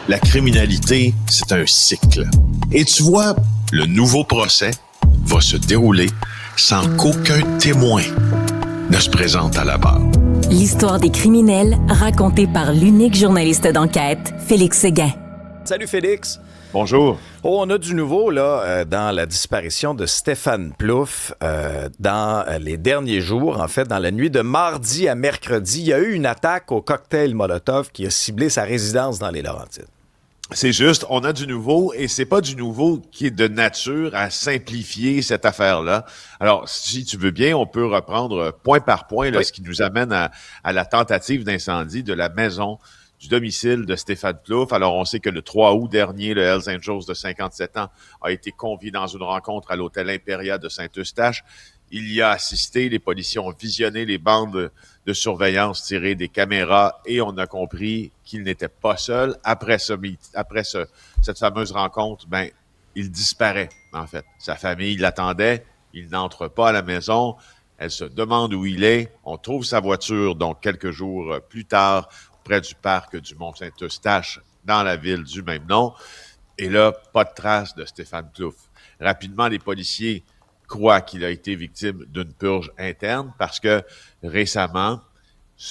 La criminalité, c'est un cycle. Et tu vois, le nouveau procès va se dérouler sans qu'aucun témoin ne se présente à la barre. L'histoire des criminels racontée par l'unique journaliste d'enquête, Félix Séguin. Salut Félix. Bonjour. Oh, on a du nouveau là dans la disparition de Stéphane Plouffe dans les derniers jours. En fait, dans la nuit de mardi à mercredi, il y a eu une attaque au cocktail Molotov qui a ciblé sa résidence dans les Laurentides. C'est juste, on a du nouveau et c'est pas du nouveau qui est de nature à simplifier cette affaire-là. Alors, si tu veux bien, on peut reprendre point par point là, ce qui nous amène à la tentative d'incendie de la maison du domicile de Stéphane Plouffe. Alors, on sait que le 3 août dernier, le Hells Angels de 57 ans a été convié dans une rencontre à l'hôtel Imperia de Saint-Eustache. Il y a assisté, les policiers ont visionné les bandes de surveillance tirées des caméras et on a compris qu'il n'était pas seul. Après cette fameuse rencontre, il disparaît, en fait. Sa famille l'attendait, il n'entre pas à la maison, elle se demande où il est. On trouve sa voiture, donc quelques jours plus tard, près du parc du Mont-Saint-Eustache, dans la ville du même nom. Et là, pas de trace de Stéphane Plouffe. Rapidement, les policiers croient qu'il a été victime d'une purge interne parce que récemment,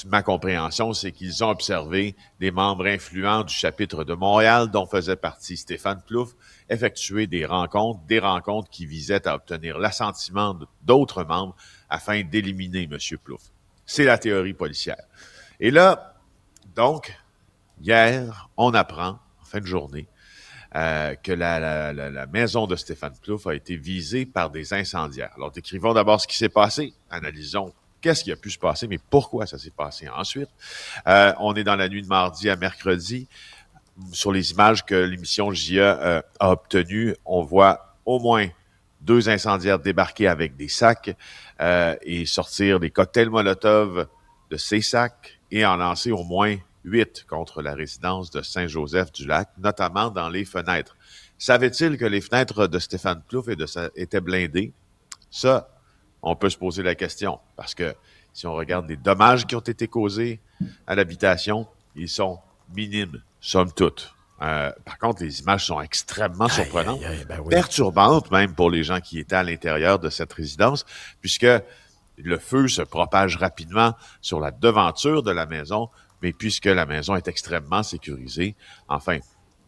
ma compréhension, c'est qu'ils ont observé des membres influents du chapitre de Montréal dont faisait partie Stéphane Plouffe effectuer des rencontres qui visaient à obtenir l'assentiment d'autres membres afin d'éliminer M. Plouffe. C'est la théorie policière. Et là, donc, hier, on apprend, en fin de journée, que la maison de Stéphane Plouffe a été visée par des incendiaires. Alors, décrivons d'abord ce qui s'est passé. Analysons qu'est-ce qui a pu se passer, mais pourquoi ça s'est passé ensuite. On est dans la nuit de mardi à mercredi. Sur les images que l'émission JA a obtenues, on voit au moins 2 incendiaires débarquer avec des sacs et sortir des cocktails Molotov de ces sacs et en lancer au moins 8 contre la résidence de Saint-Joseph-du-Lac, notamment dans les fenêtres. Savait-il que les fenêtres de Stéphane Plouffe étaient blindées? Ça, on peut se poser la question, parce que si on regarde les dommages qui ont été causés à l'habitation, ils sont minimes, somme toute. Par contre, les images sont extrêmement surprenantes, perturbantes même pour les gens qui étaient à l'intérieur de cette résidence, puisque le feu se propage rapidement sur la devanture de la maison, mais puisque la maison est extrêmement sécurisée, enfin,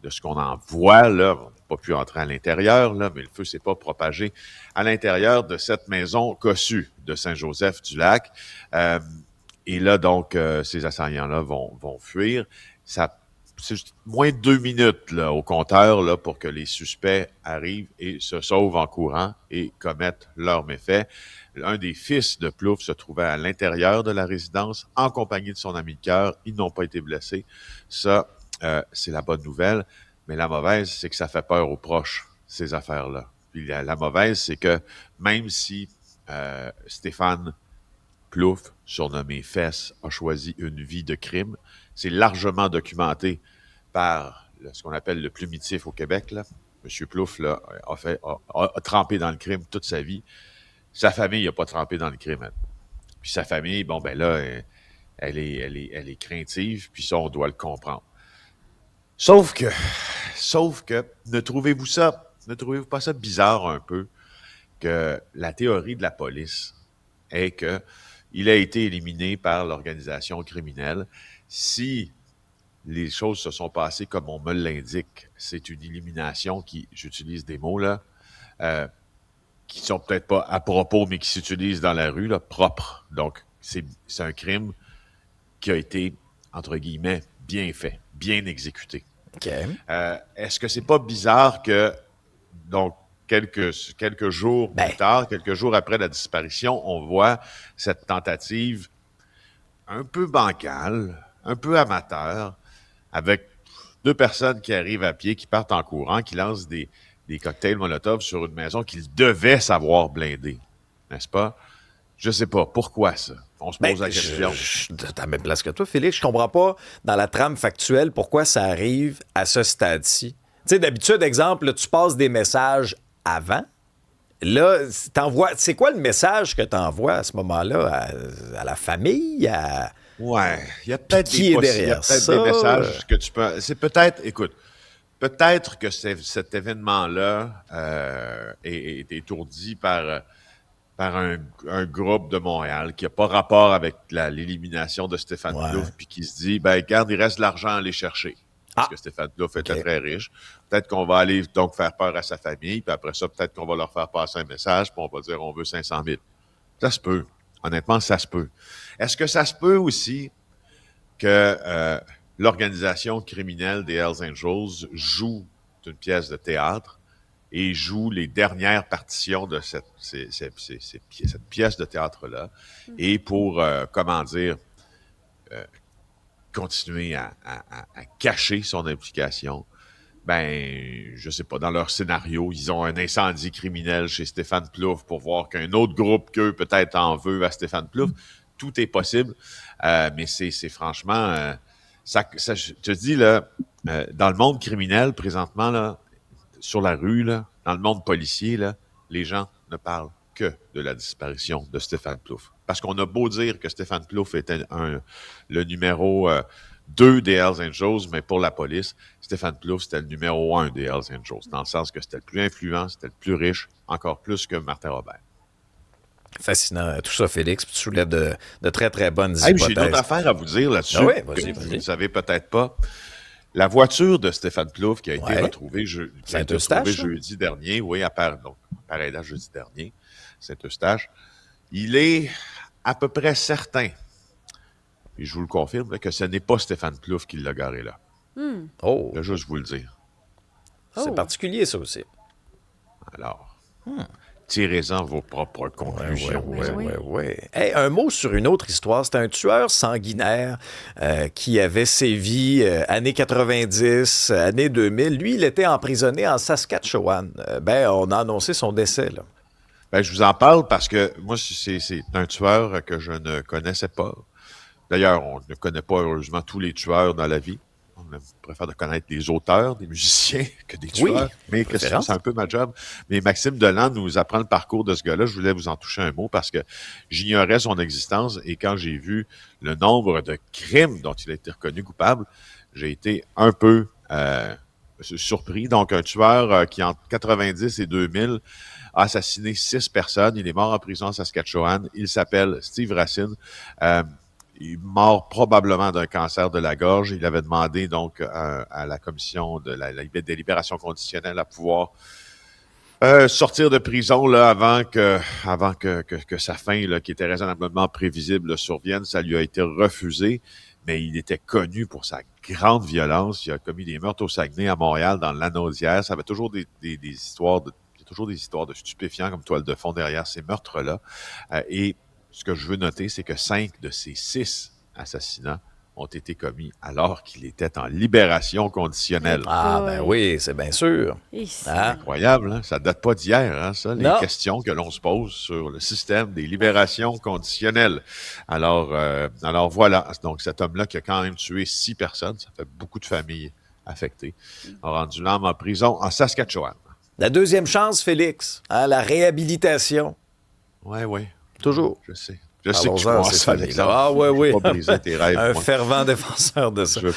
de ce qu'on en voit, là, on n'a pas pu entrer à l'intérieur, là, mais le feu s'est pas propagé à l'intérieur de cette maison cossue de Saint-Joseph-du-Lac. Et là, donc, ces assaillants-là vont fuir. C'est juste moins de 2 minutes là, au compteur là, pour que les suspects arrivent et se sauvent en courant et commettent leur méfait. Un des fils de Plouffe se trouvait à l'intérieur de la résidence en compagnie de son ami de cœur. Ils n'ont pas été blessés. Ça, c'est la bonne nouvelle. Mais la mauvaise, c'est que ça fait peur aux proches, ces affaires-là. Puis la mauvaise, c'est que même si Stéphane Plouffe, surnommé Fess, a choisi une vie de crime, c'est largement documenté par ce qu'on appelle le plumitif au Québec. Là. M. Plouffe là, a trempé dans le crime toute sa vie. Sa famille n'a pas trempé dans le crime. Elle. Puis sa famille, bon, ben là, elle est craintive, puis ça, on doit le comprendre. Sauf que, ne trouvez-vous pas ça bizarre un peu que la théorie de la police est que il a été éliminé par l'organisation criminelle. Si les choses se sont passées comme on me l'indique, c'est une élimination qui, j'utilise des mots là, qui sont peut-être pas à propos, mais qui s'utilisent dans la rue, là, propre. Donc, c'est un crime qui a été, entre guillemets, bien fait, bien exécuté. Okay. Est-ce que c'est pas bizarre que, donc, quelques jours plus tard, quelques jours après la disparition, on voit cette tentative un peu bancale, un peu amateur, avec 2 personnes qui arrivent à pied, qui partent en courant, qui lancent des cocktails Molotov sur une maison qu'ils devaient savoir blinder. N'est-ce pas? Je sais pas. Pourquoi ça? On se pose la question. T'as la même place que toi, Félix. Je comprends pas, dans la trame factuelle, pourquoi ça arrive à ce stade-ci. Tu sais, d'habitude, exemple, là, tu passes des messages avant. Là, c'est quoi le message que tu envoies à ce moment-là à la famille, Ouais, il y a peut-être Qui est il y a derrière peut-être ça? des messages que tu peux. C'est peut-être, écoute, peut-être que cet événement-là est étourdi par un groupe de Montréal qui n'a pas rapport avec l'élimination de Stéphane Ouais. Plouffe, puis qui se dit, ben, regarde, il reste de l'argent à aller chercher. Parce que Stéphane Plouffe était très riche. Peut-être qu'on va aller donc faire peur à sa famille, puis après ça, peut-être qu'on va leur faire passer un message, puis on va dire, on veut 500 000. Ça se peut. Honnêtement, ça se peut. Est-ce que ça se peut aussi que l'organisation criminelle des Hells Angels joue une pièce de théâtre et joue les dernières partitions de cette pièce de théâtre-là, et pour, continuer à cacher son implication, ben, je sais pas, dans leur scénario, ils ont un incendie criminel chez Stéphane Plouffe pour voir qu'un autre groupe qu'eux peut-être en veut à Stéphane Plouffe. Tout est possible, mais c'est franchement... je te dis, là, dans le monde criminel, présentement, là, sur la rue, là, dans le monde policier, là, les gens ne parlent que de la disparition de Stéphane Plouffe. Parce qu'on a beau dire que Stéphane Plouffe était le numéro 2 des Hells Angels, mais pour la police, Stéphane Plouffe, c'était le numéro 1 des Hells Angels, dans le sens que c'était le plus influent, c'était le plus riche, encore plus que Martin Robert. Fascinant. Tout ça, Félix. Puis tu soulèves de très, très bonnes Hey, hypothèses. j'ai une autre affaire à vous dire là-dessus. Ah oui, que vas-y. vous ne savez peut-être pas. La voiture de Stéphane Plouffe qui a été retrouvée, jeudi dernier, oui, à Pareil jeudi dernier, Saint-Eustache, il est à peu près certain, et je vous le confirme, que ce n'est pas Stéphane Plouffe qui l'a garé là. Oh, Je vais juste vous le dire. c'est particulier, ça aussi. Alors, tirez-en vos propres conclusions. Oui. Hey, un mot sur une autre histoire. C'est un tueur sanguinaire qui avait sévi années 90, années 2000. Lui, il était emprisonné en Saskatchewan. On a annoncé son décès, là. Ben, je vous en parle parce que moi, c'est un tueur que je ne connaissais pas. D'ailleurs, on ne connaît pas, heureusement, tous les tueurs dans la vie. On préfère de connaître les auteurs, des musiciens, que des tueurs. Mais c'est un peu ma job. Mais Maxime Deland nous apprend le parcours de ce gars-là. Je voulais vous en toucher un mot parce que j'ignorais son existence. Et quand j'ai vu le nombre de crimes dont il a été reconnu coupable, j'ai été un peu surpris. Donc, un tueur qui, entre 90 et 2000, a assassiné 6 personnes. Il est mort en prison à Saskatchewan. Il s'appelle Steve Racine. Il est mort probablement d'un cancer de la gorge. Il avait demandé donc à la commission de la délibération conditionnelle à pouvoir sortir de prison là, avant que sa fin, là, qui était raisonnablement prévisible, survienne. Ça lui a été refusé, mais il était connu pour sa grande violence. Il a commis des meurtres au Saguenay, à Montréal, dans l'Anaudière. Ça avait toujours des histoires de... Il y a toujours des histoires de stupéfiants comme toile de fond derrière ces meurtres-là. Et ce que je veux noter, c'est que 5 de ces 6 assassinats ont été commis alors qu'il était en libération conditionnelle. Ah, ben oui, c'est bien sûr. C'est incroyable, hein? Ça date pas d'hier, hein, ça, les questions que l'on se pose sur le système des libérations conditionnelles. Alors voilà. Donc, cet homme-là qui a quand même tué 6 personnes, ça fait beaucoup de familles affectées, a rendu l'âme en prison en Saskatchewan. La deuxième chance, Félix, la réhabilitation. Oui. Toujours. Je sais que tu vois ça, Alexandre. Ah, oui. Je veux pas briser tes rêves. Un fervent défenseur de ça. Je veux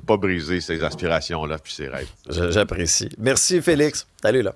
pas briser ces aspirations-là puis ces rêves. J'apprécie. Merci, Félix. Salut, là.